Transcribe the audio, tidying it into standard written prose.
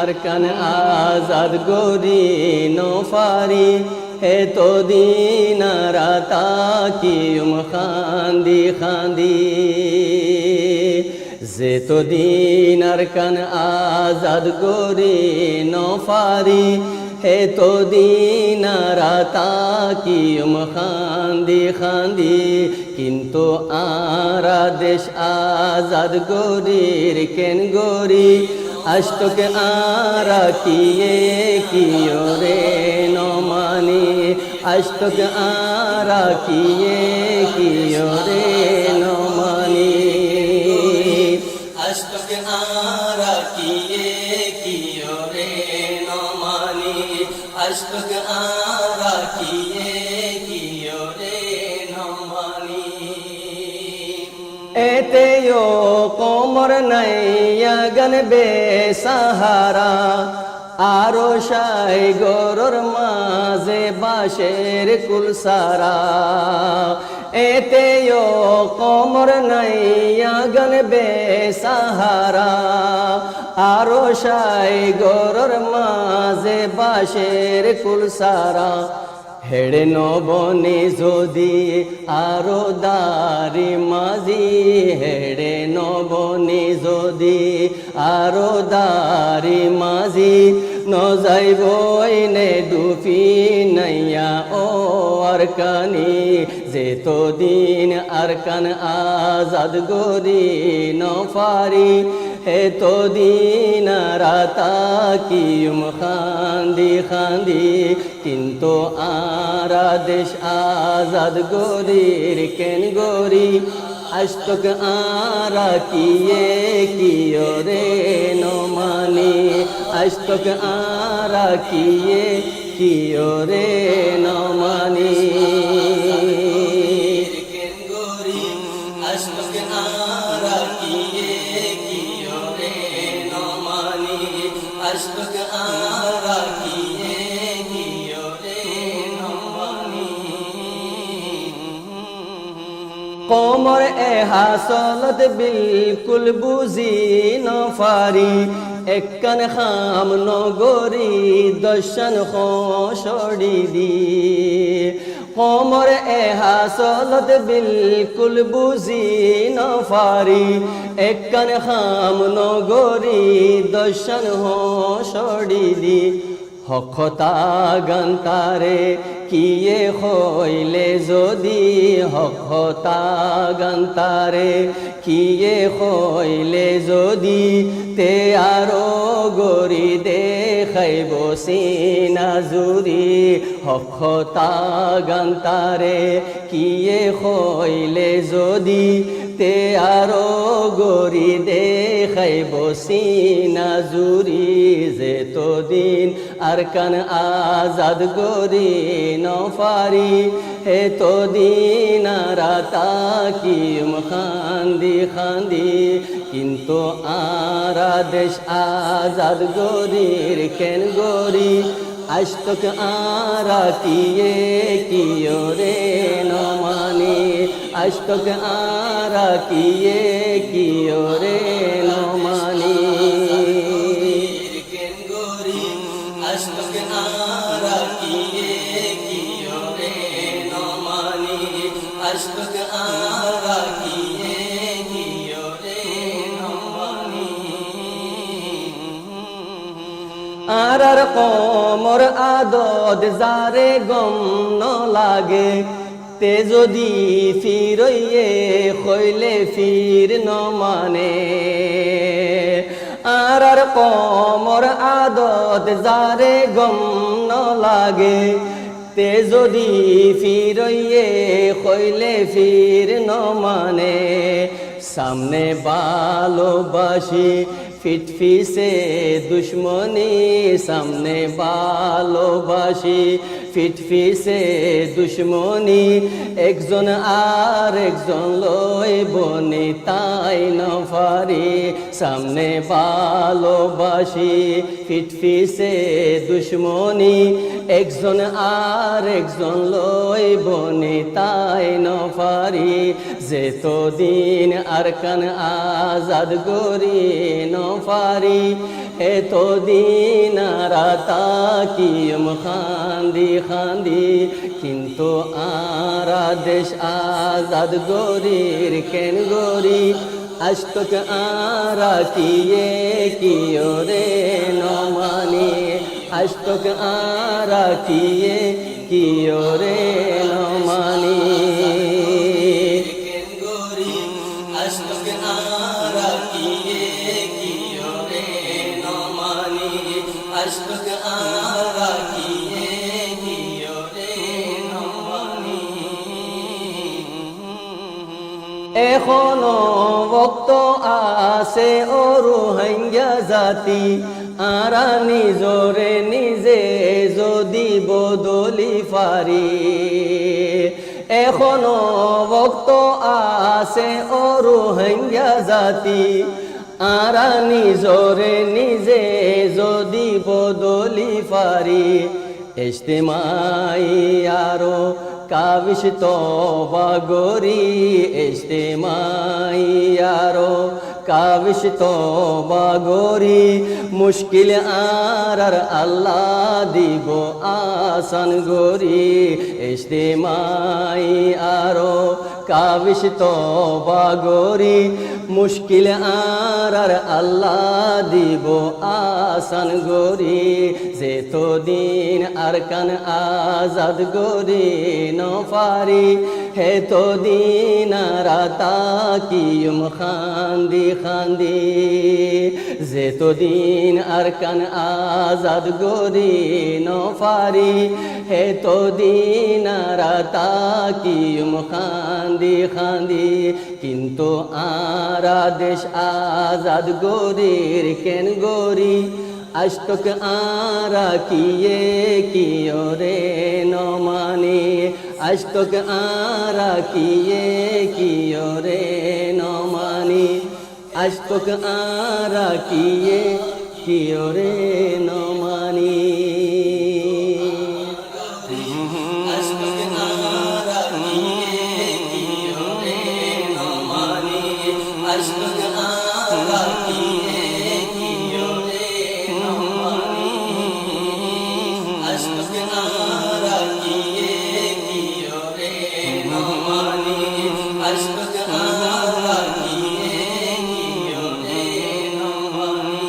আরকান আজাদ গরি নফারি এতদিন রাতা কিয়ম খান্দি খান্দি যেতদিন আরকান আজাদ গরি নফারি এতদিন রাতা কিয়ম খান্দি খান্দি কিন্তু আরা দেশ আজাদ গরির কেন গরি আষ্টকে আরা কিয়ে রে নমানি আষ্টকে আরা কিয়ে রে নমানি আষ্টকে আরা কিয়ে রে নমানি আষ্টকে আরা কিয়ে রে নমানি এতেও কোমর নাইয়া গন বেসাহারা আরো শাই গরর মাঝে বাঁশের কুলসারা এতেও কোমর নাইয়া গন বেসাহারা আরো শাই গরর মাঝে বাঁশের কুলসারা হেড়ে নবনে যদি আরো দারি মাঝি হেড়ে নবনে যদি আরো দারি মাঝি ন যাইব নে ডুফি নাইয়া ও আরকানি যেতদিন আরকান আজাদ গরি নফারি এতদিন রাতা কিয়ম খান্দি খান্দি কিন্তু আরা দেশ আজাদ গরির কেন গরি আষ্টক আরা কিয়ে রে নমানি আষ্টক আরা কিয়ে রে নমানি কেন গরি আষ্টক আরা কিয়ে রে নমানি আষ্টক আরা কিয়ে রে নমানি কোমর এ হাসলত বিলকুল বুঝি নফারি একখান খাম নগরী দর্শন খসড়ি দি কোমর এ হাসলত বিলকুল বুঝি নফারি একখান খাম নগরী দর্শন খসড়ি দি হকতা গন্তারে কিয়ে হইলে যদি হকতা গন্তারে কিয়ে হইলে যদি তে আরো গরি দেখাইব সিনা জুরি হকতা গন্তারে কিয়ে হইলে যদি তে আরো গরি দেখাইব সিনা জুরি যেতদিন আরকান আজাদ গরি নফারি এতদিন রাতা কিয়ম খান্দি খান্দি কিন্তু আরা দেশ আজাদ গরির কেন গরি আষ্টক আরা কিয়ে রে নমানি আষ্টক আরা কিয়ে রে নমানি কেন গরি আষ্টক আরা কিয়ে রে নমানি আষ্টক আরা কিয়ে রে নমানি আরার কোমর আদদ যারে গম ন লাগে তে যদি ফিরইয়ে হইলে ফির ন মানে আরার কোমর আদদ যারে গম ন লাগে তে যদি ফিরইয়ে হইলে ফির ন মানে সামনে ভালোবাসি ফিটফিসে দুশ্মনী সামনে ভালোবাসি ফিটফিসে দুশ্মনী একজন আর একজন লয় বনে তাই নফারি সামনে ভালোবাসি ফিটফিসে দুশ্মনী একজন আর একজন লয় বনে তাই নফারি যেতদিন আরকান আজাদ গরি নফারি এতদিন রাতা কিয়ম খান্দি খান্দি কিন্তু আরা দেশ আজাদ গরির কেন গরি আজতক আরা কিয়ে রে নমানি আজতক আরা কিয়ে রে নমানি আজতক আরা কিয়ে রে নমানি আজতক আরা কিয়ে রে নমানি এখনো ভক্ত আছে ও রোহিঙ্গা জাতি আরা নিজরে নিজে যদি বদলি পারি এখনো ভক্ত আছে ও রোহিঙ্গা জাতি আরা নিজরে নিজে যদি বদলি পারি ইজতেমাই আরো কাবিশ তওবা গরি ইজতেমাই আরো কাবিশ তওবা গরি মুশকিল আর আল্লাহ দিব আসান গরি ইজতেমাই আরো কাবিশ তওবা গরি মুশকিল আর আল্লাহ দিব আসান গরি যেতদিন আরকান আজাদ গরি নফারি হেতদিন রাতা কিয়ম খান্দি খান্দি যেতদিন আরকান আজাদ গরি নফারি হেতদিন রাতা কিয়ম খান্দি খান্দি কিন্তু আরা দেশ আজাদ গরির কেন গরি আজতক আরা কিয়ে রে নমানি আজতক আরা কিয়ে রে নমানি আজতক আরা কিয়ে রে নমানি আজতক আরা কিয়ে রে নমানি আজতক আরা কিয়ে রে নমানি আজতক আরা কিয়ে রে নমানি আজতক আরা কিয়ে রে নমানি